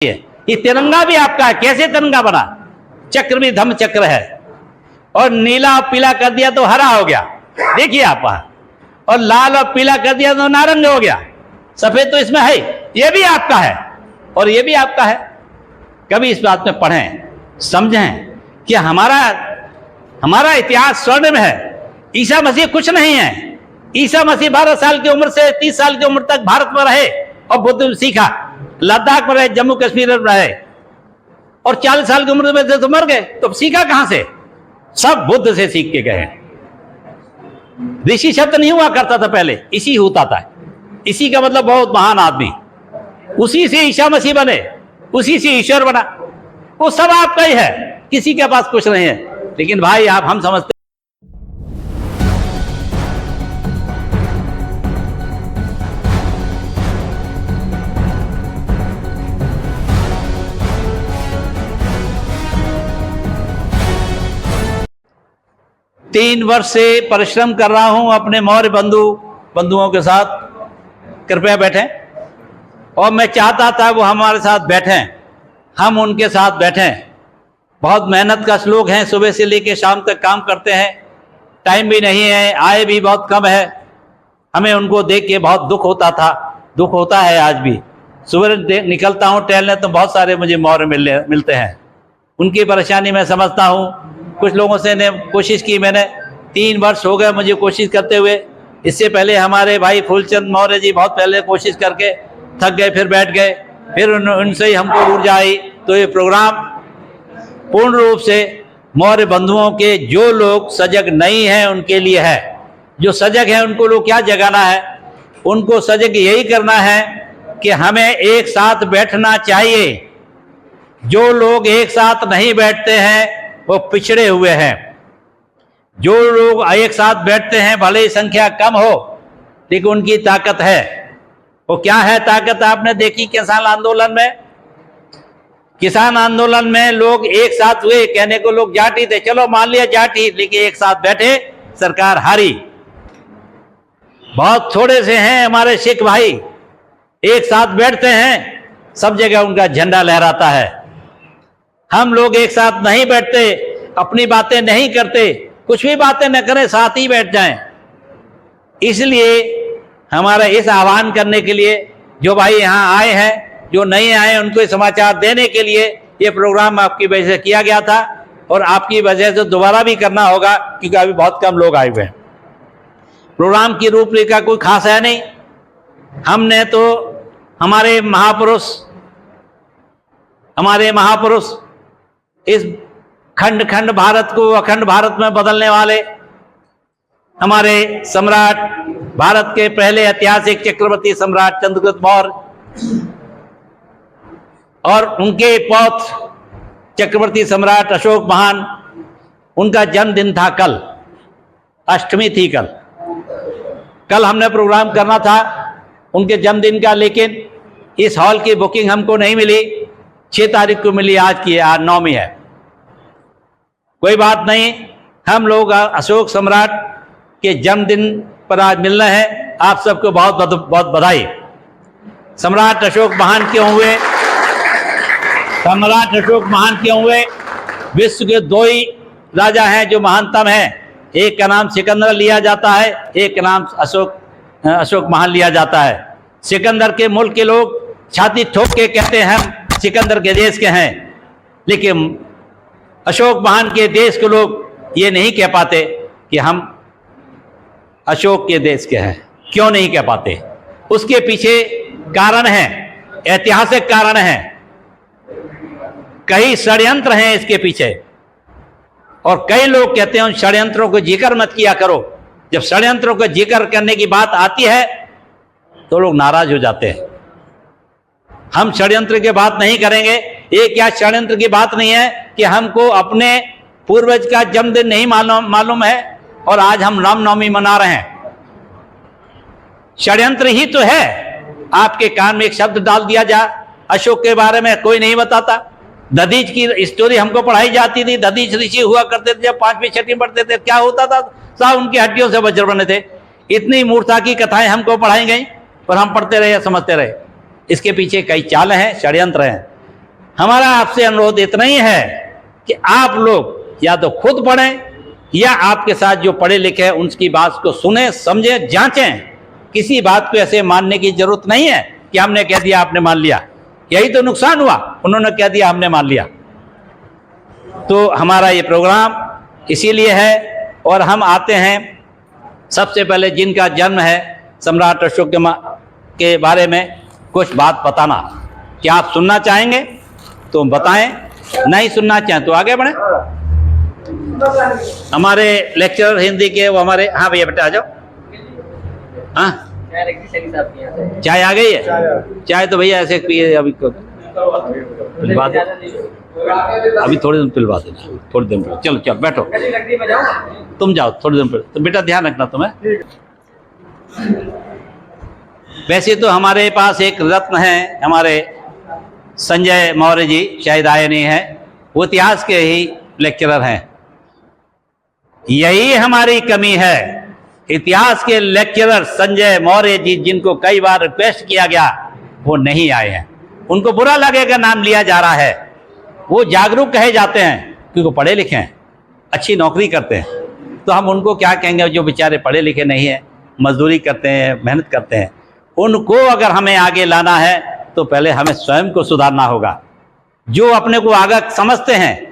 ये तिरंगा भी आपका है। कैसे तिरंगा बना? चक्र भी धम्म चक्र है, और नीला और पीला कर दिया तो हरा हो गया, देखिए आप वहां, और लाल और पीला कर दिया तो नारंगी हो गया, सफेद तो इसमें है। ये भी आपका है और ये भी आपका है। कभी इस बात में पढ़ें, समझें कि हमारा इतिहास स्वर्णिम है। ईसा मसीह कुछ नहीं है। ईसा मसीह 12 साल की उम्र से 30 साल की उम्र तक भारत में रहे और बुद्ध सीखा, लद्दाख में रहे, जम्मू कश्मीर में रहे, और 40 साल की उम्र में तो मर गए। तो सीखा कहां से? सब बुद्ध से सीख के गए। ऋषि शब्द नहीं हुआ करता था पहले, इसी होता था। इसी का मतलब बहुत महान आदमी। उसी से ईसा मसीह बने, उसी से ईश्वर बना। वो सब आपका ही है, किसी के पास कुछ नहीं है। लेकिन भाई आप हम समझते 3 वर्ष से परिश्रम कर रहा हूं अपने मौर्य बंधुओं के साथ। कृपया बैठें। और मैं चाहता था वो हमारे साथ बैठें, हम उनके साथ बैठें। बहुत मेहनत का लोग हैं, सुबह से लेकर शाम तक काम करते हैं, टाइम भी नहीं है, आय भी बहुत कम है। हमें उनको देख के बहुत दुख होता था, दुख होता है आज भी। सुबह निकलता हूँ टहलने तो बहुत सारे मुझे मौर्य मिलते हैं। उनकी परेशानी मैं समझता हूँ। कुछ लोगों से ने कोशिश की, मैंने 3 वर्ष हो गए मुझे कोशिश करते हुए। इससे पहले हमारे भाई फूलचंद मौर्य जी बहुत पहले कोशिश करके थक गए, फिर बैठ गए, फिर उनसे ही हमको ऊर्जा आई। तो ये प्रोग्राम पूर्ण रूप से मौर्य बंधुओं के, जो लोग सजग नहीं हैं उनके लिए है। जो सजग हैं उनको लोग क्या जगाना है? उनको सजग यही करना है कि हमें एक साथ बैठना चाहिए। जो लोग एक साथ नहीं बैठते हैं वो पिछड़े हुए हैं। जो लोग एक साथ बैठते हैं, भले ही संख्या कम हो, लेकिन उनकी ताकत है। वो क्या है ताकत? आपने देखी किसान आंदोलन में। किसान आंदोलन में लोग एक साथ हुए, कहने को लोग जाटी थे, चलो मान लिया जाटी, लेकिन एक साथ बैठे, सरकार हारी। बहुत थोड़े से हैं हमारे सिख भाई, एक साथ बैठते हैं, सब जगह उनका झंडा लहराता है। हम लोग एक साथ नहीं बैठते, अपनी बातें नहीं करते, कुछ भी बातें न करें, साथ ही बैठ जाएं। इसलिए हमारा इस आह्वान करने के लिए, जो भाई यहाँ आए हैं, जो नहीं आए, उनको समाचार देने के लिए ये प्रोग्राम आपकी वजह से किया गया था, और आपकी वजह से दोबारा भी करना होगा, क्योंकि अभी बहुत कम लोग आए हुए हैं। प्रोग्राम की रूपरेखा कोई खास है नहीं। हमने तो हमारे महापुरुष इस खंड भारत को अखंड भारत में बदलने वाले हमारे सम्राट, भारत के पहले ऐतिहासिक चक्रवर्ती सम्राट चंद्रगुप्त मौर्य और उनके पौत्र चक्रवर्ती सम्राट अशोक महान, उनका जन्मदिन था कल, अष्टमी थी कल हमने प्रोग्राम करना था उनके जन्मदिन का, लेकिन इस हॉल की बुकिंग हमको नहीं मिली। 6 तारीख को मिली, आज 9वीं है। कोई बात नहीं, हम लोग अशोक सम्राट के जन्मदिन पर आज मिल रहे हैं। आप सबको बहुत बहुत बधाई। सम्राट अशोक महान क्यों हुए? सम्राट अशोक महान क्यों हुए? विश्व के 2 ही राजा हैं जो महानतम हैं। एक का नाम सिकंदर लिया जाता है, एक का नाम अशोक महान लिया जाता है। सिकंदर के मुल्क के लोग छाती ठोक के कहते हैं हम सिकंदर के देश के हैं, लेकिन अशोक महान के देश के लोग ये नहीं कह पाते कि हम अशोक के देश के हैं। क्यों नहीं कह पाते? उसके पीछे कारण है, ऐतिहासिक कारण है, कई षड्यंत्र हैं इसके पीछे। और कई लोग कहते हैं उन षड्यंत्रों को जिक्र मत किया करो। जब षड्यंत्रों को जिक्र करने की बात आती है तो लोग नाराज हो जाते हैं। हम षड्यंत्र की बात नहीं करेंगे। ये क्या षड्यंत्र की बात नहीं है कि हमको अपने पूर्वज का जन्मदिन नहीं मालूम है और आज हम रामनवमी मना रहे हैं? षड्यंत्र ही तो है। आपके कान में एक शब्द डाल दिया जा, अशोक के बारे में कोई नहीं बताता। दधीच की स्टोरी हमको पढ़ाई जाती थी। दधीच ऋषि हुआ करते थे, जब 5वीं 6वीं पढ़ते थे, क्या होता था? सब उनकी हड्डियों से वज्र बने थे। इतनी मूर्खता की कथाएं हमको पढ़ाई गई और हम पढ़ते रहे, समझते रहे। इसके पीछे कई चाल हैं, षड्यंत्र हैं। हमारा आपसे अनुरोध इतना ही है कि आप लोग या तो खुद पढ़ें या आपके साथ जो पढ़े लिखे हैं उनकी बात को सुने, समझें, जांचें। किसी बात को ऐसे मानने की जरूरत नहीं है कि हमने कह दिया आपने मान लिया। यही तो नुकसान हुआ, उन्होंने कह दिया हमने मान लिया। तो हमारा ये प्रोग्राम इसीलिए है। और हम आते हैं सबसे पहले जिनका जन्म है सम्राट अशोक के बारे में कुछ बात बताना। क्या आप सुनना चाहेंगे तो बताएं, नहीं सुनना चाहें तो आगे बढ़ें। हमारे लेक्चरर हिंदी के वो हमारे, हाँ भैया बेटा आ जाओ। हाँ चाय आ गई है? चाय तो भैया ऐसे पिए, अभी पिलवा दो, अभी थोड़ी दिन पिलवा देना, थोड़ी दिन पर। चलो चलो बैठो, तुम जाओ थोड़ी दिन पर, तो बेटा ध्यान रखना तुम्हें। वैसे तो हमारे पास एक रत्न है, हमारे संजय मौर्य जी, शायद आए नहीं है, वो इतिहास के ही लेक्चरर हैं। यही हमारी कमी है, इतिहास के लेक्चरर संजय मौर्य जी, जिनको कई बार रिक्वेस्ट किया गया, वो नहीं आए हैं। उनको बुरा लगेगा नाम लिया जा रहा है। वो जागरूक कहे जाते हैं क्योंकि वो पढ़े लिखे हैं, अच्छी नौकरी करते हैं। तो हम उनको क्या कहेंगे जो बेचारे पढ़े लिखे नहीं हैं, मजदूरी करते हैं, मेहनत करते हैं। उनको अगर हमें आगे लाना है तो पहले हमें स्वयं को सुधारना होगा। जो अपने को आगे समझते हैं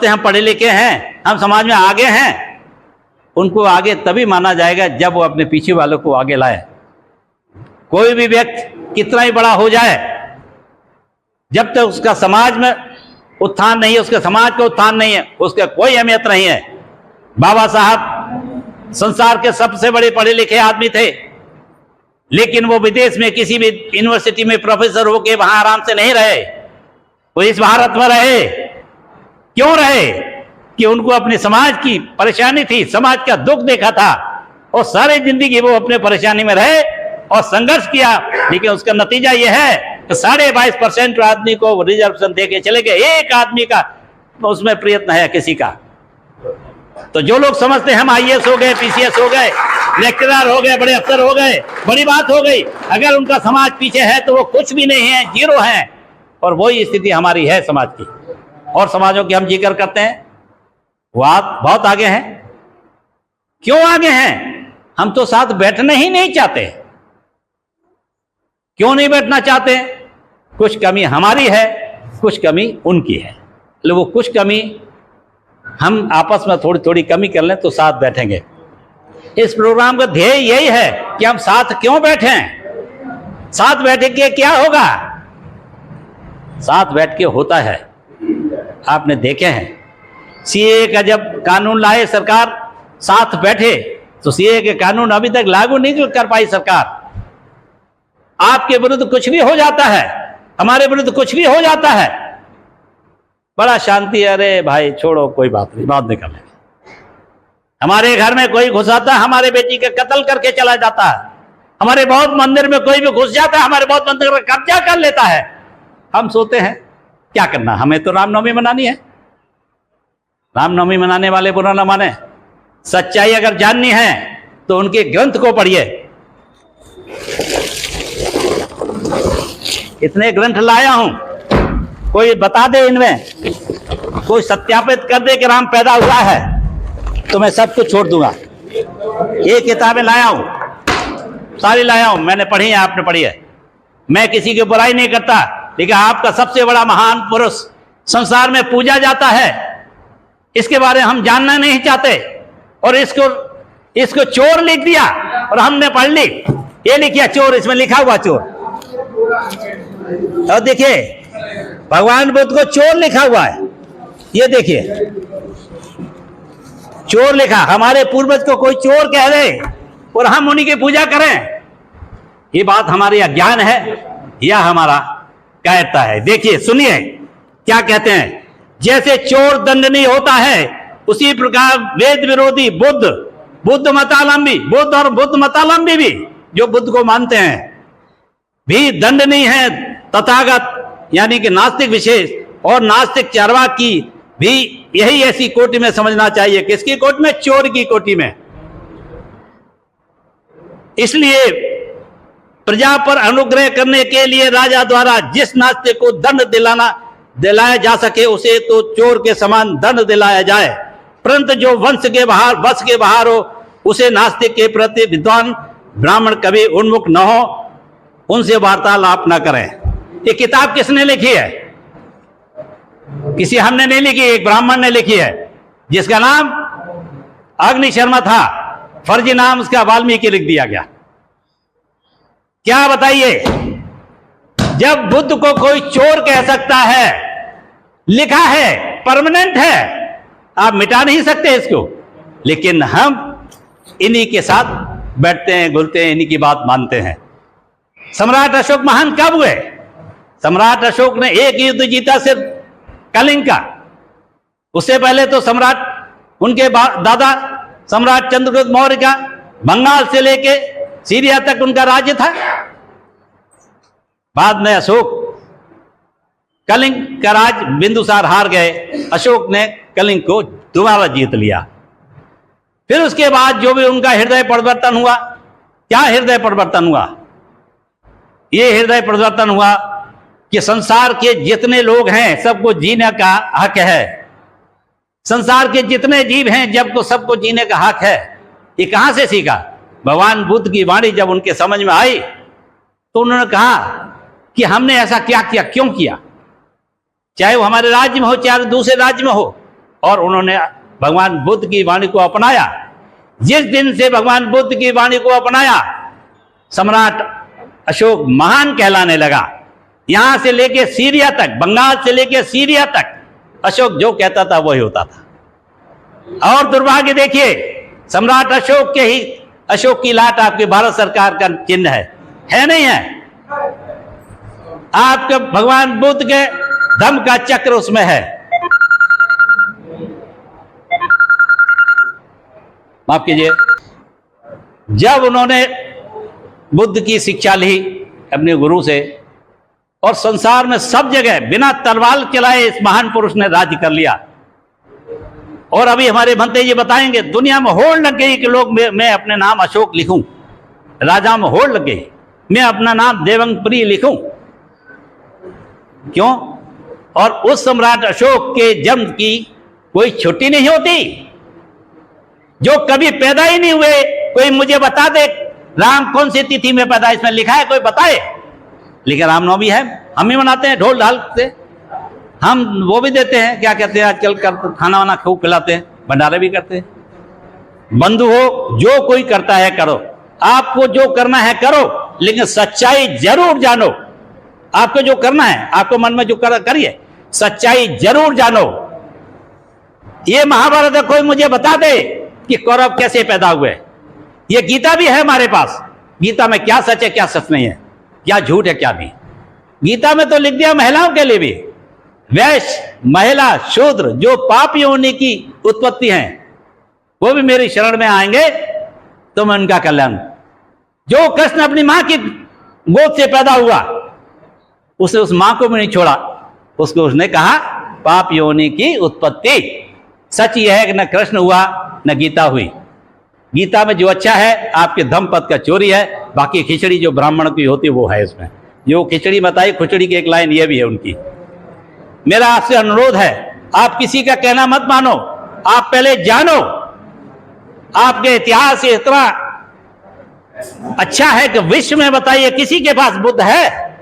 हम पढ़े लिखे हैं, हम समाज में आगे हैं, उनको आगे तभी माना जाएगा जब वो अपने पीछे वालों को आगे लाए। कोई भी व्यक्ति कितना ही बड़ा हो जाए, जब तक उसका समाज में उत्थान नहीं है, उसके समाज का उत्थान नहीं है, उसका कोई अहमियत नहीं है। बाबा साहब संसार के सबसे बड़े पढ़े लिखे आदमी थे, लेकिन वो विदेश में किसी भी यूनिवर्सिटी में प्रोफेसर होके वहां आराम से नहीं रहे, वो इस भारत में रहे। क्यों रहे? कि उनको अपने समाज की परेशानी थी, समाज का दुख देखा था, और सारी जिंदगी वो अपने परेशानी में रहे और संघर्ष किया। लेकिन उसका नतीजा यह है कि 22.5% आदमी को रिजर्वेशन देके चले गए। एक आदमी का उसमें प्रयत्न है किसी का। तो जो लोग समझते हैं हम IAS हो गए, PCS हो गए, लेक्चरर हो गए, बड़े अफसर हो गए, बड़ी बात हो गई, अगर उनका समाज पीछे है तो वो कुछ भी नहीं है, जीरो है। और वही स्थिति हमारी है समाज की। और समाजों की हम जिक्र करते हैं, वो आप बहुत आगे हैं। क्यों आगे हैं? हम तो साथ बैठना ही नहीं चाहते। क्यों नहीं बैठना चाहते? कुछ कमी हमारी है, कुछ कमी उनकी है। वो कुछ कमी हम आपस में थोड़ी थोड़ी कमी कर लें तो साथ बैठेंगे। इस प्रोग्राम का ध्येय यही है कि हम साथ क्यों बैठें। साथ बैठ के क्या होगा? साथ बैठ के होता है, आपने देखे हैं, CAA का जब कानून लाए सरकार, साथ बैठे तो CAA के कानून अभी तक लागू नहीं कर पाई सरकार। आपके विरुद्ध कुछ भी हो जाता है, हमारे विरुद्ध कुछ भी हो जाता है, बड़ा शांति, अरे भाई छोड़ो कोई बात नहीं, बाद में कर लेंगे। हमारे घर में कोई घुस आता है, हमारे बेटी का कत्ल करके चला जाता है। हमारे बौद्ध मंदिर में कोई भी घुस जाता है, हमारे बौद्ध मंदिर पर कब्जा कर लेता है। हम सोते हैं क्या करना, हमें तो रामनवमी मनानी है। रामनवमी मनाने वाले बुरा न माने। सच्चाई अगर जाननी है तो उनके ग्रंथ को पढ़िए। इतने ग्रंथ लाया हूं, कोई बता दे इनमें, कोई सत्यापित कर दे कि राम पैदा हुआ है तो मैं सब कुछ छोड़ दूंगा। ये किताबें लाया हूं, सारी लाया हूं, मैंने पढ़ी है, आपने पढ़ी है। मैं किसी की बुराई नहीं करता, लेकिन आपका सबसे बड़ा महान पुरुष संसार में पूजा जाता है, इसके बारे में हम जानना नहीं चाहते। और इसको चोर लिख दिया और हमने पढ़ ली। ये लिखिए चोर, इसमें लिखा हुआ चोर। और देखिए भगवान बुद्ध को चोर लिखा हुआ है, ये देखिए चोर लिखा। हमारे पूर्वज को कोई चोर कह दे और हम उन्हीं की पूजा करें, ये बात हमारी अज्ञान है या हमारा कायरता है। देखिए सुनिए क्या कहते हैं। जैसे चोर दंडनीय होता है, उसी प्रकार वेद विरोधी बुद्ध मतालंबी, बुद्ध और बुद्ध मतालंबी भी जो बुद्ध को मानते हैं भी दंडनीय है। तथागत यानी कि नास्तिक विशेष और नास्तिक चार्वाक की भी यही ऐसी कोटि में समझना चाहिए। किसकी कोटि में? चोर की कोटि में। इसलिए प्रजा पर अनुग्रह करने के लिए राजा द्वारा जिस नास्तिक को दंड दिलाना दिलाया जा सके उसे तो चोर के समान दंड दिलाया जाए, परंतु जो वंश के बाहर हो उसे नास्तिक के प्रति विद्वान ब्राह्मण कभी उन्मुख न हो, उनसे वार्तालाप न करें। ये किताब किसने लिखी है? किसी हमने नहीं लिखी, एक ब्राह्मण ने लिखी है जिसका नाम अग्नि शर्मा था। फर्जी नाम उसका वाल्मीकि लिख दिया गया। क्या बताइए, जब बुद्ध को कोई चोर कह सकता है, लिखा है, परमानेंट है, आप मिटा नहीं सकते इसको, लेकिन हम इन्हीं के साथ बैठते हैं, घुलते हैं, इन्हीं की बात मानते हैं। सम्राट अशोक महान कब हुए? सम्राट अशोक ने एक युद्ध जीता सिर्फ कलिंग का। उससे पहले तो सम्राट उनके दादा सम्राट चंद्रगुप्त मौर्य का बंगाल से लेके सीरिया तक उनका राज्य था। बाद में अशोक कलिंग का राज बिंदुसार हार गए, अशोक ने कलिंग को दोबारा जीत लिया। फिर उसके बाद जो भी उनका हृदय परिवर्तन हुआ, क्या हृदय परिवर्तन हुआ? ये हृदय परिवर्तन हुआ कि संसार के जितने लोग हैं सबको जीने का हक है, संसार के जितने जीव हैं जब सबको जीने का हक है। ये कहां से सीखा? भगवान बुद्ध की वाणी जब उनके समझ में आई तो उन्होंने कहा कि हमने ऐसा क्या किया, क्यों किया, चाहे वो हमारे राज्य में हो चाहे दूसरे राज्य में हो। और उन्होंने भगवान बुद्ध की वाणी को अपनाया। जिस दिन से भगवान बुद्ध की वाणी को अपनाया, सम्राट अशोक महान कहलाने लगा। यहां से लेके सीरिया तक, बंगाल से लेके सीरिया तक अशोक जो कहता था वही होता था। और दुर्भाग्य देखिए, सम्राट अशोक के ही अशोक की लाट आपके भारत सरकार का चिन्ह है नहीं है? आपके भगवान बुद्ध के धम्म का चक्र उसमें है। माफ कीजिए, जब उन्होंने बुद्ध की शिक्षा ली अपने गुरु से और संसार में सब जगह बिना तलवार चलाए इस महान पुरुष ने राज्य कर लिया। और अभी हमारे भंते जी बताएंगे, दुनिया में होड़ लग गई कि लोग मैं अपने नाम अशोक लिखूं, राजा में होड़ लग गई मैं अपना नाम देवंगप्रिय लिखूं। क्यों? और उस सम्राट अशोक के जन्म की कोई छुट्टी नहीं होती, जो कभी पैदा ही नहीं हुए। कोई मुझे बता दे राम कौन सी तिथि में पैदा, इसमें लिखा है, कोई बताए? लेकिन रामनवमी है, हम ही मनाते हैं ढोल ढाल से, हम वो भी देते हैं, क्या कहते हैं आजकल खाना वाना खूब खिलाते हैं, भंडारे भी करते हैं। बंधु हो, जो कोई करता है करो, आपको जो करना है करो, लेकिन सच्चाई जरूर जानो। आपको जो करना है, आपको मन में जो करिए, सच्चाई जरूर जानो। ये महाभारत है, कोई मुझे बता दे कि कौरव कैसे पैदा हुए। ये गीता भी है हमारे पास, गीता में क्या सच है क्या सच नहीं है, क्या झूठ है क्या नहीं। गीता में तो लिख दिया महिलाओं के लिए भी, वैश्य, महिला, शूद्र जो पाप योनि की उत्पत्ति हैं वो भी मेरी शरण में आएंगे तो मैं उनका कल्याण। जो कृष्ण अपनी मां की गोद से पैदा हुआ, उसने उस मां को भी नहीं छोड़ा, उसको उसने कहा पाप योनि की उत्पत्ति। सच यह है कि न कृष्ण हुआ न गीता हुई। गीता में जो अच्छा है आपके धम्म पद का चोरी है, बाकी खिचड़ी जो ब्राह्मण की होती है वो है इसमें। जो खिचड़ी बताई, खिचड़ी की एक लाइन ये भी है उनकी। मेरा आपसे अनुरोध है, आप किसी का कहना मत मानो, आप पहले जानो। आपके इतिहास इतना अच्छा है कि विश्व में बताइए किसी के पास बुद्ध है?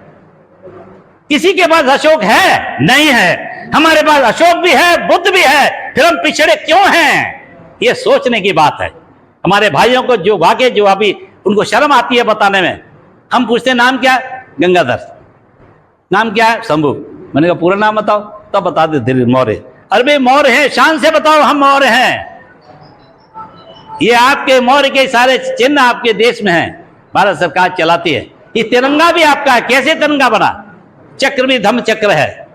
किसी के पास अशोक है? नहीं है। हमारे पास अशोक भी है, बुद्ध भी है, फिर हम पिछड़े क्यों हैं? ये सोचने की बात है। हमारे भाइयों को जो वाकई जो अभी उनको शर्म आती है बताने में, हम पूछते नाम क्या? गंगाधर। नाम क्या है? शंभू। मैंने कहा पूरा नाम बताओ, तब बता दे मौर्य। अरे मौर्य हैं, शान से बताओ हम मौर्य हैं। ये आपके मौर्य के सारे चिन्ह आपके देश में हैं, भारत सरकार चलाती है। ये तिरंगा भी आपका है। कैसे तिरंगा बना? चक्र भी धम्म चक्र है,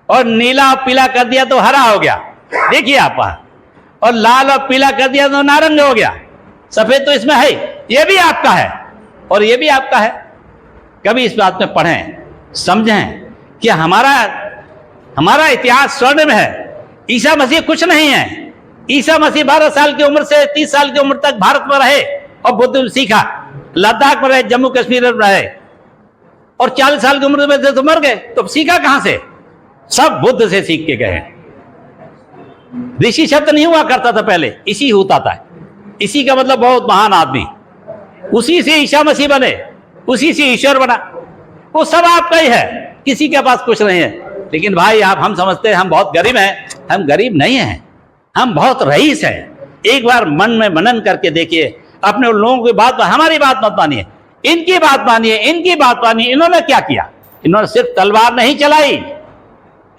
और नीला और पीला कर दिया तो हरा हो गया, देखिए आप वहां, और लाल और पीला कर दिया तो नारंगी हो गया, सफेद तो इसमें है। ये भी आपका है और ये भी आपका है। कभी इस बात में पढ़ें, समझें कि हमारा इतिहास स्वर्णिम है। ईसा मसीह कुछ नहीं है। ईसा मसीह 12 साल की उम्र से 30 साल की उम्र तक भारत में रहे और बुद्ध सीखा, लद्दाख में रहे, जम्मू कश्मीर में रहे, और 40 साल की उम्र में तो मर गए, तो सीखा कहां से? सब बुद्ध से सीख के गए हैं। ऋषि शब्द नहीं हुआ करता था पहले, इसी होता था। इसी का मतलब बहुत महान आदमी, उसी से ईसा मसीह बने, उसी से ईश्वर बना, वो सब आपका ही है, किसी के पास कुछ नहीं है। लेकिन भाई हम समझते हैं हम बहुत गरीब हैं। हम गरीब नहीं हैं, हम बहुत रईस हैं। एक बार मन में मनन करके देखिए, अपने उन लोगों की बात, हमारी बात मत मानिए, इनकी बात मानिए, इनकी बात मानिए। इन्होंने क्या किया? इन्होंने सिर्फ तलवार नहीं चलाई,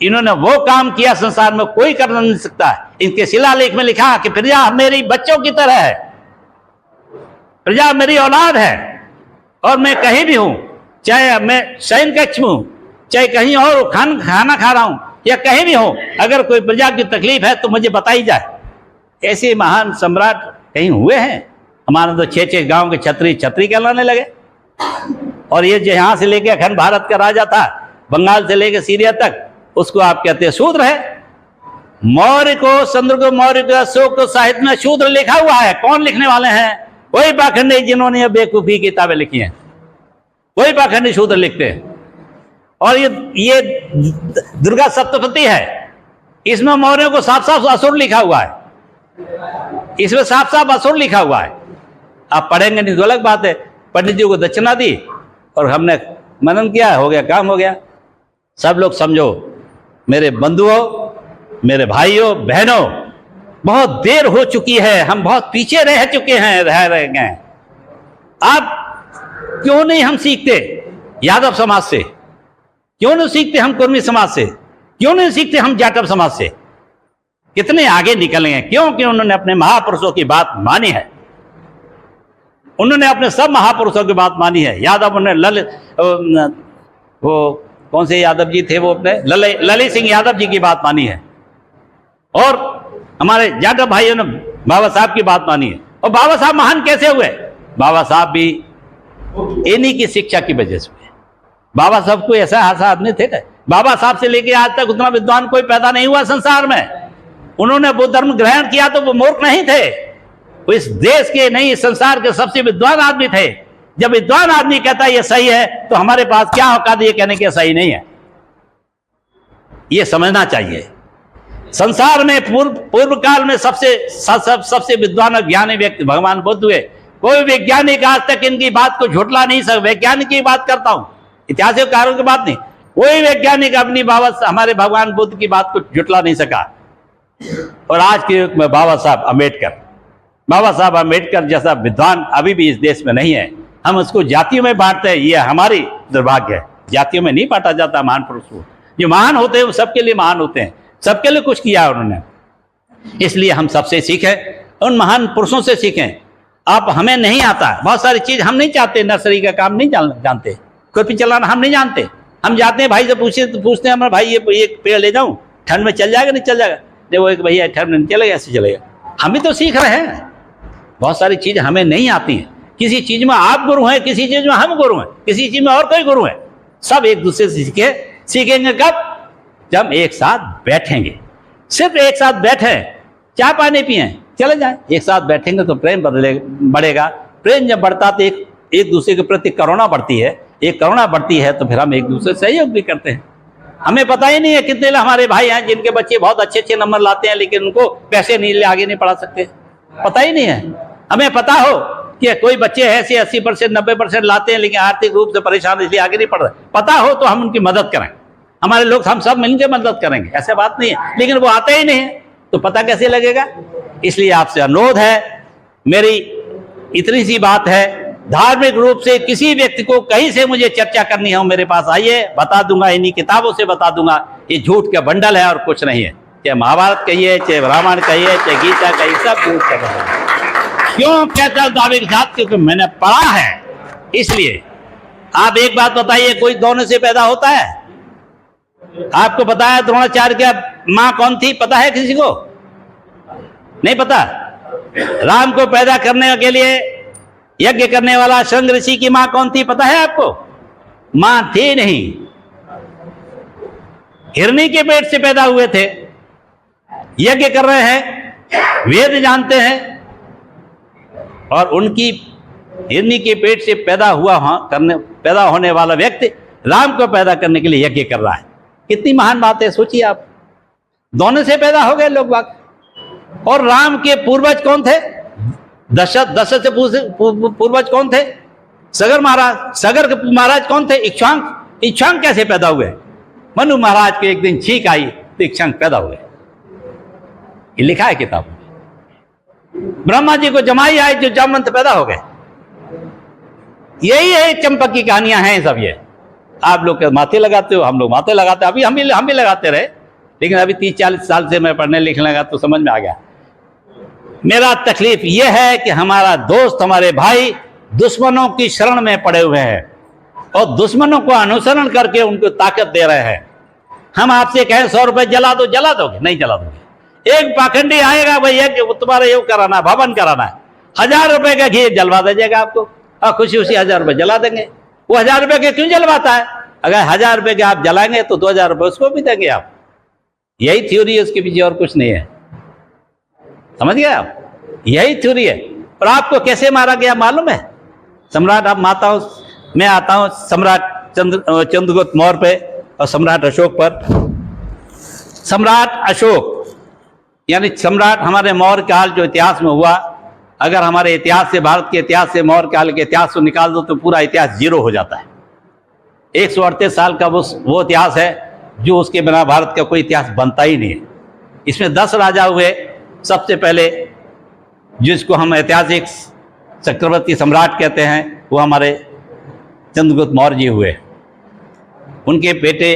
इन्होंने वो काम किया संसार में कोई कर नहीं सकता। इनके शिलालेख में लिखा कि प्रजा मेरी बच्चों की तरह है, प्रजा मेरी औलाद है, और मैं कहीं भी हूं, चाहे मैं शयन कक्ष में हूं, चाहे कहीं और खाना खा रहा हूं, या कहीं भी हो, अगर कोई प्रजा की तकलीफ है तो मुझे बताई जाए। ऐसे महान सम्राट कहीं हुए हैं? हमारे तो 6-6 गांव के छत्री छत्री कहलाने लगे। और ये जो यहां से लेके अखंड भारत का राजा था, बंगाल से लेके सीरिया तक, उसको आप कहते हैं शूद्र है। मौर्य को, चंद्रगुप्त मौर्य को, अशोक को साहित्य में शूद्र लिखा हुआ है। कौन लिखने वाले हैं? वही पाखंडी जिन्होंने बेवकूफी किताबें लिखी हैं, वही पाखंडी शूद्र लिखते हैं। और ये दुर्गा सप्तपदी है, इसमें मौर्यों को साफ साफ असुर लिखा हुआ है, इसमें साफ साफ असुर लिखा हुआ है। आप पढ़ेंगे नहीं तो अलग बात है। पंडित जी को दक्षिणा दी और हमने मनन किया, हो गया, काम हो गया। सब लोग समझो, मेरे बंधुओं, मेरे भाइयों बहनों, बहुत देर हो चुकी है, हम बहुत पीछे रह चुके हैं, रह गए। आप क्यों नहीं हम सीखते यादव समाज से? क्यों नहीं सीखते हम कुर्मी समाज से? क्यों नहीं सीखते हम जाटव समाज से? कितने आगे निकलेंगे? क्योंकि उन्होंने अपने महापुरुषों की बात मानी है, उन्होंने अपने सब महापुरुषों की बात मानी है। यादव ने वो कौन से यादव जी थे, वो अपने ललित सिंह यादव जी की बात मानी है, और हमारे जाटव भाइयों ने बाबा साहब की बात मानी है। और बाबा साहब महान कैसे हुए? बाबा साहब भी इन्हीं की शिक्षा की वजह से हुए। बाबा साहब कोई ऐसा आदमी थे? बाबा साहब से लेके आज तक उतना विद्वान कोई पैदा नहीं हुआ संसार में। उन्होंने वो धर्म ग्रहण किया तो वो मूर्ख नहीं थे, वो इस देश के नहीं, इस संसार के सबसे विद्वान आदमी थे। जब विद्वान आदमी कहता है ये सही है, तो हमारे पास क्या औकात ये कहने के सही नहीं है? ये समझना चाहिए। संसार में पूर्व काल में सबसे विद्वान और ज्ञानी व्यक्ति भगवान बुद्ध हुए। कोई वैज्ञानिक आज तक इनकी बात को झुठला नहीं सकता। वैज्ञानिक की बात करता हूं, ऐतिहासिक कारणों की बात नहीं। कोई वैज्ञानिक अपनी हमारे भगवान बुद्ध की बात को झुठला नहीं सका। और आज के युग में बाबा साहब अम्बेडकर जैसा विद्वान अभी भी इस देश में नहीं है। हम उसको जातियों में बांटते हैं, ये हमारी दुर्भाग्य है। जातियों में नहीं बांटा जाता महान पुरुष को। जो महान होते हैं वो सबके लिए महान होते हैं, सबके लिए कुछ किया उन्होंने। इसलिए हम सबसे सीखें, उन महान पुरुषों से सीखें। आप हमें नहीं आता, बहुत सारी चीज हम नहीं चाहते, नर्सरी का काम नहीं जानते, खुरपी चलाना हम नहीं जानते। हम जाते हैं भाई से पूछते हैं, हमारे भाई ये पेड़ ले जाऊं, ठंड में चल जाएगा नहीं चल जाएगा? देखो एक भैया ठंड में चलेगा, ऐसे चलेगा। हम भी तो सीख रहे हैं, बहुत सारी चीज हमें नहीं आती हैं। किसी चीज में आप गुरु हैं, किसी चीज में हम गुरु हैं, किसी चीज में और कोई गुरु है। सब एक दूसरे से सीखेंगे कब? जब एक साथ बैठेंगे। सिर्फ एक साथ बैठे, चाय पानी पिए, चले जाए। एक साथ बैठेंगे तो प्रेम बढ़ेगा। प्रेम जब बढ़ता तो एक दूसरे के प्रति करुणा बढ़ती है। एक करुणा बढ़ती है तो फिर हम एक दूसरे से सहयोग भी करते हैं। हमें पता ही नहीं है कितने हमारे भाई हैं जिनके बच्चे बहुत अच्छे नंबर लाते हैं, लेकिन उनको पैसे नहीं, आगे नहीं पढ़ा सकते, पता ही नहीं है। हमें पता हो कि कोई बच्चे ऐसे 80% 90% लाते हैं, लेकिन आर्थिक रूप से परेशान, इसलिए आगे नहीं पढ़ रहे, पता हो तो हम उनकी मदद करें। हमारे लोग, हम सब मिलकर मदद करेंगे, ऐसे बात नहीं है। लेकिन वो आते ही नहीं है तो पता कैसे लगेगा? इसलिए आपसे अनुरोध है, मेरी इतनी सी बात है, धार्मिक रूप से किसी व्यक्ति को कहीं से मुझे चर्चा करनी हो, मेरे पास आइए, बता दूंगा, इन्हीं किताबों से बता दूंगा। ये झूठ का बंडल है और कुछ नहीं है। चाहे महाभारत कहिए, चाहे रामायण कहिए, चाहे गीता कहिए, सब झूठ का बंडल है। क्यों कहता हूं दावे के साथ? क्योंकि मैंने पढ़ा है, इसलिए। आप एक बात बताइए, कोई दोनों से पैदा होता है? आपको पता है द्रोणाचार्य की मां कौन थी? पता है किसी को? नहीं पता? राम को पैदा करने के लिए यज्ञ करने वाला शृंग ऋषि की मां कौन थी? पता है आपको? मां थी नहीं, हिरणी के पेट से पैदा हुए थे। यज्ञ कर रहे हैं, वेद जानते हैं, और उनकी हिरणी के पेट से पैदा होने वाला व्यक्ति राम को पैदा करने के लिए यज्ञ कर रहा है। कितनी महान बात है, सोचिए आप। दोनों से पैदा हो गए लोग बाग। और राम के पूर्वज कौन थे? दशरथ से पूर्वज कौन थे? सगर महाराज। सगर के महाराज कौन थे? इक्ष्वाक। इक्ष्वाक कैसे पैदा हुए? मनु महाराज के एक दिन छींक आई तो इक्ष्वाक पैदा हुए। ये लिखा है किताब में। ब्रह्मा जी को जमाई आई जो जामवंत पैदा हो गए। यही है, चंपक की कहानियां हैं सब। ये आप लोग माथे लगाते हो, हम लोग माथे लगाते हैं। अभी हम भी लगाते रहे, लेकिन अभी 30-40 साल से मैं पढ़ने लिखने लगा तो समझ में आ गया। मेरा तकलीफ यह है कि हमारा दोस्त, हमारे भाई दुश्मनों की शरण में पड़े हुए हैं और दुश्मनों को अनुसरण करके उनको ताकत दे रहे हैं। हम आपसे कहें 100 रुपए जला दो, जला दोगे? नहीं जला दोगे। एक पाखंडी आएगा भैया कि तुम्हारा ये कराना है, भवन कराना है, 1000 रुपए का घी जलवा दीजिएगा आपको, और खुशी खुशी 1000 रुपए जला देंगे। वो 1000 रुपए के क्यों जलवाता है? अगर 1000 रुपए के आप जलाएंगे तो 2000 रुपए उसको भी देंगे आप। यही थ्योरी है उसके पीछे, और कुछ नहीं है। समझ गए आप? यही थ्योरी है। और आपको कैसे मारा गया मालूम है? सम्राट, आप माताओं, मैं आता हूं सम्राट चंद्रगुप्त मौर्य पे और सम्राट अशोक पर। सम्राट अशोक यानी सम्राट हमारे मौर्य काल जो इतिहास में हुआ, अगर हमारे इतिहास से, भारत के इतिहास से मौर्य काल के इतिहास को निकाल दो तो पूरा इतिहास जीरो हो जाता है। 138 साल का वो इतिहास है जो उसके बिना भारत का कोई इतिहास बनता ही नहीं है। इसमें 10 राजा हुए। सबसे पहले जिसको हम ऐतिहासिक चक्रवर्ती सम्राट कहते हैं वो हमारे चंद्रगुप्त मौर्य जी हुए। उनके बेटे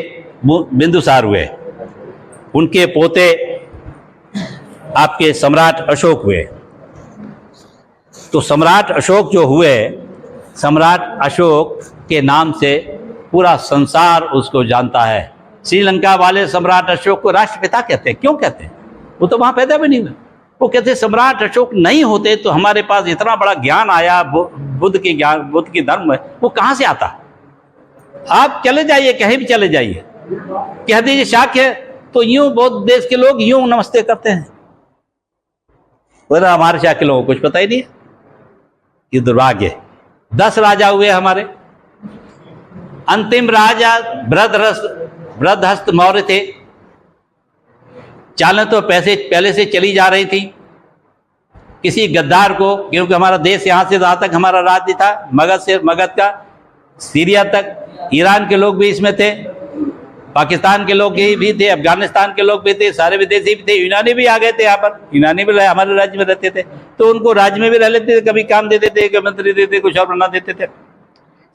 बिंदुसार हुए। उनके पोते आपके सम्राट अशोक हुए। तो सम्राट अशोक जो हुए, सम्राट अशोक के नाम से पूरा संसार उसको जानता है। श्रीलंका वाले सम्राट अशोक को राष्ट्रपिता कहते हैं। क्यों कहते हैं? वो तो वहां पैदा भी नहीं हुए। वो कहते हैं सम्राट अशोक नहीं होते तो हमारे पास इतना बड़ा ज्ञान आया, बुद्ध के ज्ञान, बुद्ध की धर्म में, वो कहां से आता? आप चले जाइए, कहीं भी चले जाइए, कह दीजिए शाक्य, तो यूं बौद्ध देश के लोग यूं नमस्ते करते हैं। हमारे शाक्य लोगों को कुछ पता ही नहीं है। ये दुर्भाग्य है। 10 राजा हुए हमारे। अंतिम राजा बृहदहस्त मौर्य थे। चालें तो पैसे पहले से चली जा रही थी। किसी गद्दार को, क्योंकि हमारा देश यहां से जहां तक हमारा राज्य था, मगध से, मगध का सीरिया तक, ईरान के लोग भी इसमें थे, पाकिस्तान के लोग भी थे, अफगानिस्तान के लोग भी थे, सारे विदेशी भी थे, यूनानी भी आ गए थे यहाँ पर। यूनानी भी हमारे राज्य में रहते थे, तो उनको राज्य में भी रह लेते थे, कभी काम देते थे, कभी मंत्री देते, कुछ और बना देते थे।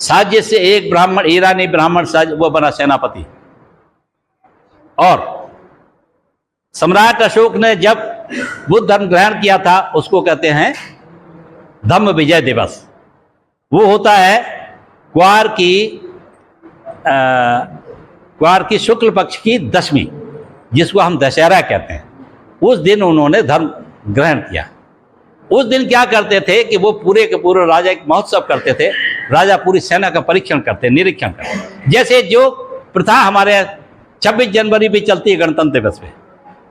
साजिश से एक ब्राह्मण, ईरानी ब्राह्मण वो बना सेनापति। और सम्राट अशोक ने जब बुद्ध धर्म ग्रहण किया था, उसको कहते हैं धम्म विजय दिवस। वो होता है क्वार की शुक्ल पक्ष की 10वीं, जिसको हम दशहरा कहते हैं। उस दिन उन्होंने धर्म ग्रहण किया। उस दिन क्या करते थे कि वो पूरे के पूरे राजा एक महोत्सव करते थे। राजा पूरी सेना का परीक्षण करते, निरीक्षण करते। जैसे जो प्रथा हमारे 26 जनवरी पे चलती है, गणतंत्र दिवस पे।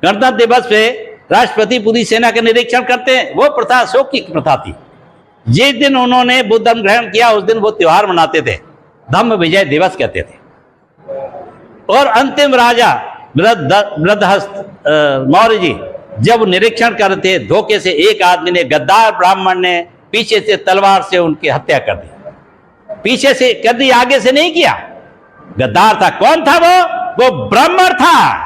गणतंत्र दिवस पे राष्ट्रपति पूरी सेना का निरीक्षण करते हैं, वो प्रथा अशोक की प्रथा थी। जिस दिन उन्होंने बुद्ध धर्म ग्रहण किया, उस दिन वो त्योहार मनाते थे, धम्म विजय दिवस कहते थे। और अंतिम राजा बृहदहस्त मौर्य जी जब निरीक्षण कर रहे थे, धोखे से एक आदमी ने, गद्दार ब्राह्मण ने पीछे से तलवार से उनकी हत्या कर दी। पीछे से कर दी, आगे से नहीं किया। गद्दार था। कौन था वो ब्राह्मण था।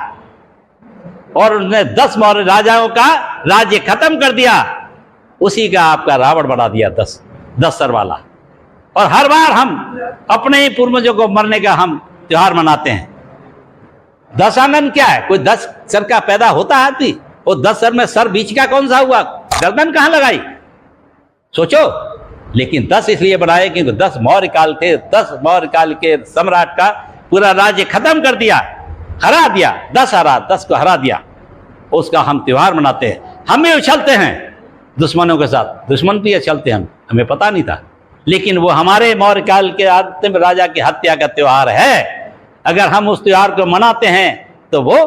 और उसने 10 मौर्य राजाओं का राज्य खत्म कर दिया। उसी का आपका रावण बना दिया 10 सर वाला। और हर बार हम अपने ही पूर्वजों को मरने का हम त्योहार मनाते हैं। 10 आंगन क्या है? कोई 10 सर का पैदा होता है आदमी? वो 10 सर में सर बीच का कौन सा हुआ? गर्दन कहां लगाई? सोचो। लेकिन 10 इसलिए बनाए क्योंकि 10 मौर्य काल थे। 10 मौर्य काल के सम्राट का पूरा राज्य खत्म कर दिया, हरा दिया। 10 को हरा दिया। उसका हम त्योहार मनाते हैं। हम भी उछलते हैं दुश्मनों के साथ। दुश्मन भी उछलते हैं, हमें पता नहीं था, लेकिन वो हमारे मौर्य काल के अंतिम राजा की हत्या का त्योहार है। अगर हम उस त्योहार को मनाते हैं तो वो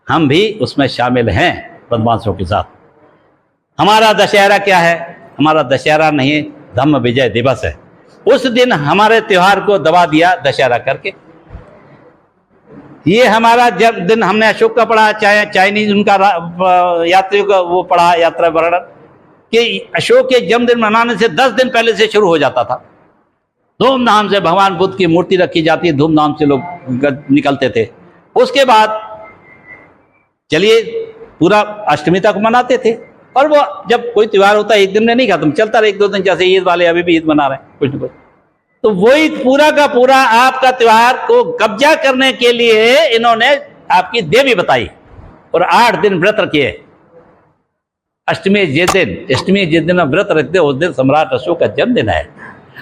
हम भी उसमें शामिल हैं बदमाशों के साथ। हमारा दशहरा क्या है? हमारा दशहरा नहीं, धम्म विजय दिवस है। उस दिन हमारे त्योहार को दबा दिया दशहरा करके। ये हमारा दिन हमने अशोक का पढ़ा, चाहे चाइनीज उनका यात्रियों का वो पढ़ा, यात्रा वर्णन, कि अशोक के जन्मदिन मनाने से 10 दिन पहले से शुरू हो जाता था। धूमधाम से भगवान बुद्ध की मूर्ति रखी जाती, धूमधाम से लोग निकलते थे। उसके बाद चलिए पूरा अष्टमी तक मनाते थे, और वो जब कोई त्यौहार होता है एक दिन में नहीं खत्म, चलता रहा 1-2 दिन। जैसे ईद वाले अभी भी ईद मना रहे हैं कुछ न कुछ, तो वही पूरा का पूरा आपका त्योहार को कब्जा करने के लिए इन्होंने आपकी देवी बताई और 8 दिन व्रत रखिए। अष्टमी जिस दिन व्रत रखते उस दिन सम्राट अशोक का जन्मदिन है।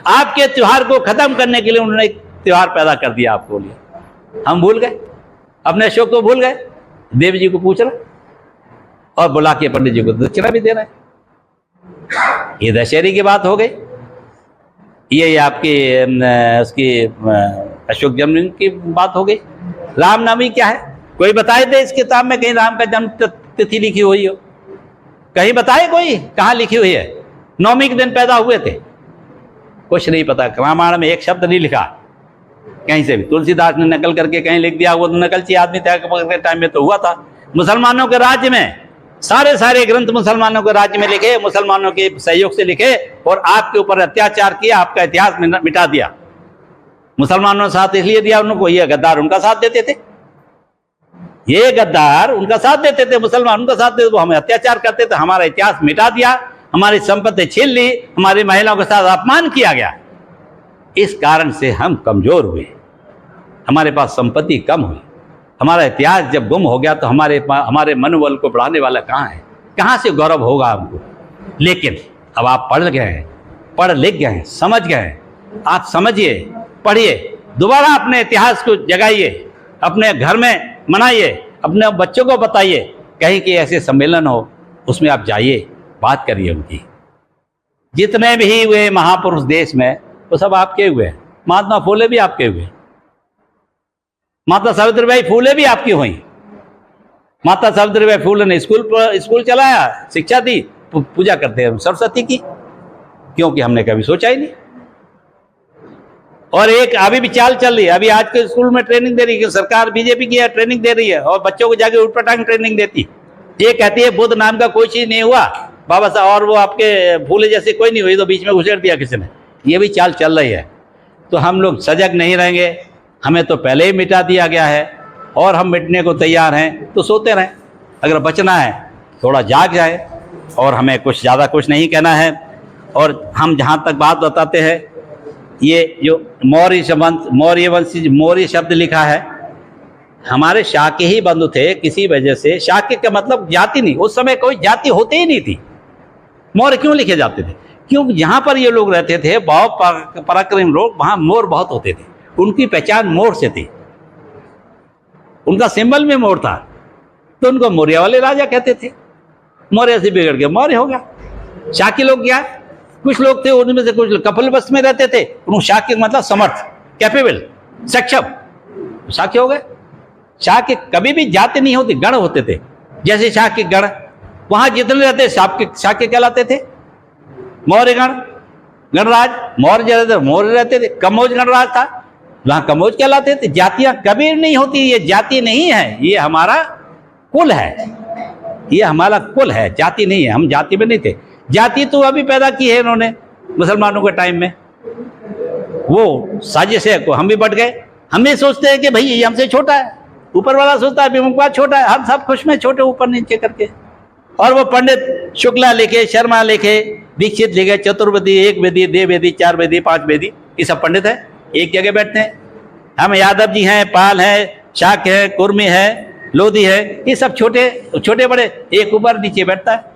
आपके त्योहार को खत्म करने के लिए उन्होंने एक त्योहार पैदा कर दिया आपको लिए। हम भूल गए, अपने अशोक को भूल गए, देवी जी को पूछ रहे और बुला के पंडित जी को दक्षिणा भी दे रहे हैं। ये दशहरे की बात हो गई, ये आपकी उसकी अशोक जन्मदिन की बात हो गई। रामनवमी क्या है, कोई बताए थे इस किताब में कहीं राम का जन्म तिथि लिखी हुई हो? कहीं बताए कोई? कहाँ लिखी हुई है? नवमी के दिन पैदा हुए थे? कुछ नहीं पता। रामायण में एक शब्द नहीं लिखा कहीं से भी। तुलसीदास ने नकल करके कहीं लिख दिया, वो तो नकलची आदमी था के टाइम में तो हुआ था। मुसलमानों के राज्य में सारे ग्रंथ मुसलमानों के राज्य में लिखे, मुसलमानों के सहयोग से लिखे, और आपके ऊपर अत्याचार किया, आपका इतिहास मिटा दिया। मुसलमानों ने साथ इसलिए दिया उनको, ये गद्दार उनका साथ देते थे, ये गद्दार उनका साथ देते थे, मुसलमान उनका साथ देते, वो हमें अत्याचार करते थे, हमारा इतिहास मिटा दिया, हमारी संपत्ति छीन ली, हमारी महिलाओं के साथ अपमान किया गया। इस कारण से हम कमजोर हुए, हमारे पास संपत्ति कम हुई, हमारा इतिहास जब गुम हो गया तो हमारे मनोबल को बढ़ाने वाला कहाँ है? कहाँ से गौरव होगा हमको? लेकिन अब आप पढ़ गए हैं, पढ़ लिख गए हैं, समझ गए हैं, आप समझिए, पढ़िए, दोबारा अपने इतिहास को जगाइए, अपने घर में मनाइए, अपने बच्चों को बताइए, कहीं कि ऐसे सम्मेलन हो उसमें आप जाइए, बात करिए उनकी। जितने भी हुए महापुरुष देश में वो सब आपके हुए। महात्मा फूले भी आपके हुए, माता सावित्रीबाई फूले भी आपकी हुई। माता सावित्रीबाई फूले ने स्कूल चलाया, शिक्षा दी, पूजा करते हैं सरस्वती की, क्योंकि हमने कभी सोचा ही नहीं। और एक अभी भी चाल चल रही है, अभी आज के स्कूल में ट्रेनिंग दे रही है सरकार, बीजेपी की है, ट्रेनिंग दे रही है, और बच्चों को जाके उठपटांग ट्रेनिंग देती। ये कहती है बुद्ध नाम का कोई चीज नहीं हुआ बाबा साहब, और वो आपके फूले जैसे कोई नहीं हुई, तो बीच में घुसेड़ दिया किसी ने। ये भी चाल चल रही है। तो हम लोग सजग नहीं रहेंगे, हमें तो पहले ही मिटा दिया गया है और हम मिटने को तैयार हैं, तो सोते रहें। अगर बचना है थोड़ा जाग जाए, और हमें कुछ ज़्यादा कुछ नहीं कहना है। और हम जहाँ तक बात बताते हैं, ये जो मौर्य शब्द लिखा है, हमारे शाक्य ही बंधु थे किसी वजह से। शाक्य का मतलब जाति नहीं, उस समय कोई जाति होती ही नहीं थी। मौर्य क्यों लिखे जाते थे? क्योंकि जहाँ पर ये लोग रहते थे, बहुत पराक्रमी लोग, वहाँ मोर बहुत होते थे, उनकी पहचान मोर से थी, उनका सिंबल में मोर था, तो उनको मौर्य वाले राजा कहते थे। मौर्य से बिगड़ गया, मौर्य हो गया। शाक्य लोग क्या, कुछ लोग थे उनमें से कुछ कपिलवस्तु में रहते थे, उनको शाक्य मतलब समर्थ, कैपेबल, सक्षम, शाक्य हो गए। शाक्य कभी भी जाति नहीं होती, गण होते थे। जैसे शाक्य गण, वहां जितने रहते शाक्य कहलाते थे। मौर्य गणराज, मौर्य रहते थे। कमोज गणराज था, वहां कमोज कहलाते थे। जातियां कभी नहीं होती, ये जाति नहीं है, ये हमारा कुल है, ये हमारा कुल है, जाति नहीं है। हम जाति में नहीं थे। जाति तो अभी पैदा की है इन्होंने मुसलमानों के टाइम में, वो साजिश है को हम भी बढ़ गए। हम ये सोचते हैं कि भाई ये हमसे छोटा है, ऊपर वाला सोचता है विमुखवाद छोटा है, हम सब खुश में छोटे ऊपर नीचे करके। और वो पंडित शुक्ला लिखे, शर्मा लिखे, दीक्षित लिखे, चतुर्वेदी, एक वेदी, देव वेदी, 4 वेदी, 5 वेदी, ये सब पंडित है, एक जगह बैठते हैं। हम यादव जी हैं, पाल हैं, शाक्य है, कुर्मी है, लोधी है, ये सब छोटे बड़े एक ऊपर नीचे बैठता है।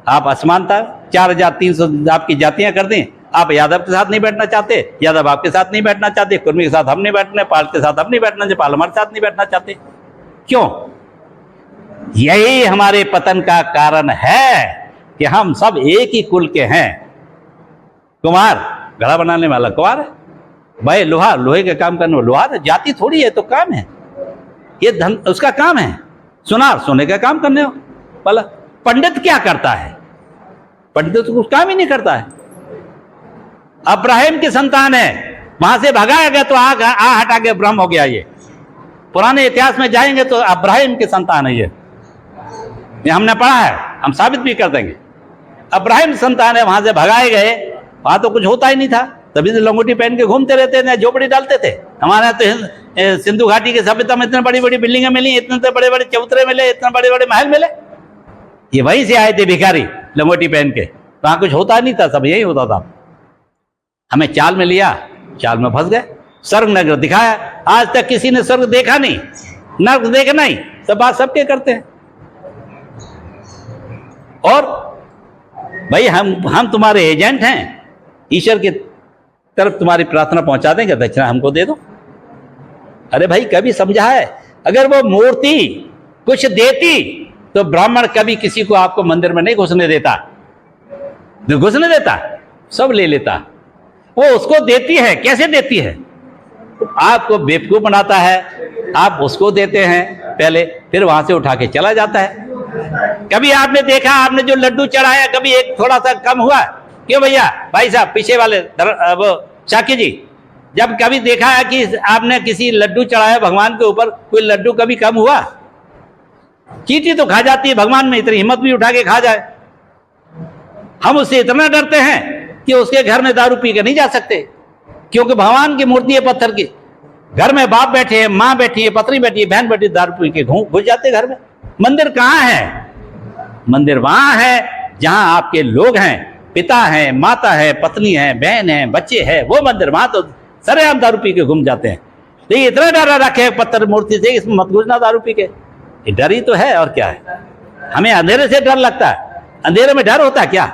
आप असमानता 4300 आपकी जातियां कर दें, आप यादव के साथ नहीं बैठना चाहते, यादव आपके साथ नहीं बैठना चाहते, कुर्मी के साथ हम नहीं बैठना, पाल के साथ हम नहीं बैठना चाहते, पाल हमारे साथ नहीं बैठना चाहते। क्यों? यही हमारे पतन का कारण है कि हम सब एक ही कुल के हैं। कुम्हार घड़ा बनाने वाला कुम्हार है भाई, लोहे का काम करने वाला लोहार है। जाति थोड़ी है, तो काम है, ये धन उसका काम है। सुनार सोने का काम करने वाला। पंडित क्या करता है? पंडित तो कुछ काम ही नहीं करता है। अब्राहिम की संतान है, वहां से भगाया गया तो आ हटा के ब्रह्म हो गया। ये पुराने इतिहास में जाएंगे तो अब्राहिम की संतान है ये हमने पढ़ा है, हम साबित भी कर देंगे। अब्राहिम संतान है, वहां से भगाए गए, वहां तो कुछ होता ही नहीं था, तभी से लंगोटी पहन के घूमते रहते थे, झोपड़ी डालते थे। हमारे यहाँ तो सिंधु घाटी की सभ्यता में इतनी बड़ी बड़ी बिल्डिंगें मिली, इतने बड़े बड़े चबूतरे मिले, इतने बड़े बड़े महल मिले। ये वहीं से आए थे भिखारी लंगोटी पहन के, वहां कुछ होता नहीं था, सब यही होता था। हमें चाल में लिया, चाल में फंस गए। स्वर्ग नगर दिखाया, आज तक किसी ने स्वर्ग देखा नहीं, नर्क देखना ही, सब बात सबके करते हैं। और भाई हम तुम्हारे एजेंट हैं, ईश्वर की तरफ तुम्हारी प्रार्थना पहुंचा देंगे, दक्षिणा हमको दे दो। अरे भाई कभी समझा है, अगर वो मूर्ति कुछ देती तो ब्राह्मण कभी किसी को आपको मंदिर में नहीं घुसने देता, घुसने देता, सब ले लेता। वो उसको देती है, कैसे देती है? आपको बेवकूफ बनाता है, आप उसको देते हैं पहले, फिर वहां से उठा के चला जाता है। कभी आपने देखा, आपने जो लड्डू चढ़ाया, कभी एक थोड़ा सा कम हुआ? क्यों भैया, भाई साहब पीछे वाले वो शाकी जी, जब कभी देखा है कि आपने किसी लड्डू चढ़ाया भगवान के ऊपर, कोई लड्डू कभी कम हुआ? चींटी तो खा जाती है, भगवान में इतनी हिम्मत भी उठा के खा जाए। हम उससे इतना डरते हैं कि उसके घर में दारू पी के नहीं जा सकते, क्योंकि भगवान की मूर्ति है पत्थर की। घर में बाप बैठे हैं, माँ बैठी है, पत्नी बैठी है, बहन बैठी है, दारू पी के घुस जाते घर में। मंदिर कहाँ है? मंदिर वहां है जहां आपके लोग हैं, पिता है, माता है, पत्नी है, बहन है, बच्चे हैं, वो मंदिर। वहां तो सरेआम दारू पी के घूम जाते हैं। तो ये इतना डर रखे पत्थर मूर्ति से, इसमें मत घुसना दारू पी के। ये डर ही तो है, और क्या है? हमें अंधेरे से डर लगता है, अंधेरे में डर होता है क्या?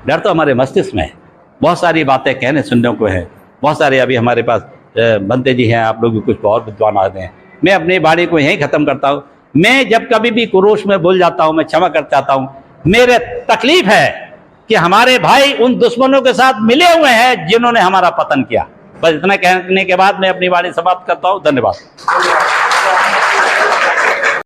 डर तो हमारे मस्तिष्क में है। बहुत सारी बातें कहने सुनने को है, बहुत सारे अभी हमारे पास बनते जी हैं, आप लोग भी कुछ और विद्वान आते हैं। मैं अपनी बाणी को यहीं खत्म करता हूँ। मैं जब कभी भी कुरोश में भूल जाता हूँ, मैं क्षमा कर चाहता हूँ। मेरे तकलीफ है कि हमारे भाई उन दुश्मनों के साथ मिले हुए हैं जिन्होंने हमारा पतन किया। बस इतना कहने के बाद मैं अपनी बाणी समाप्त करता हूँ। धन्यवाद।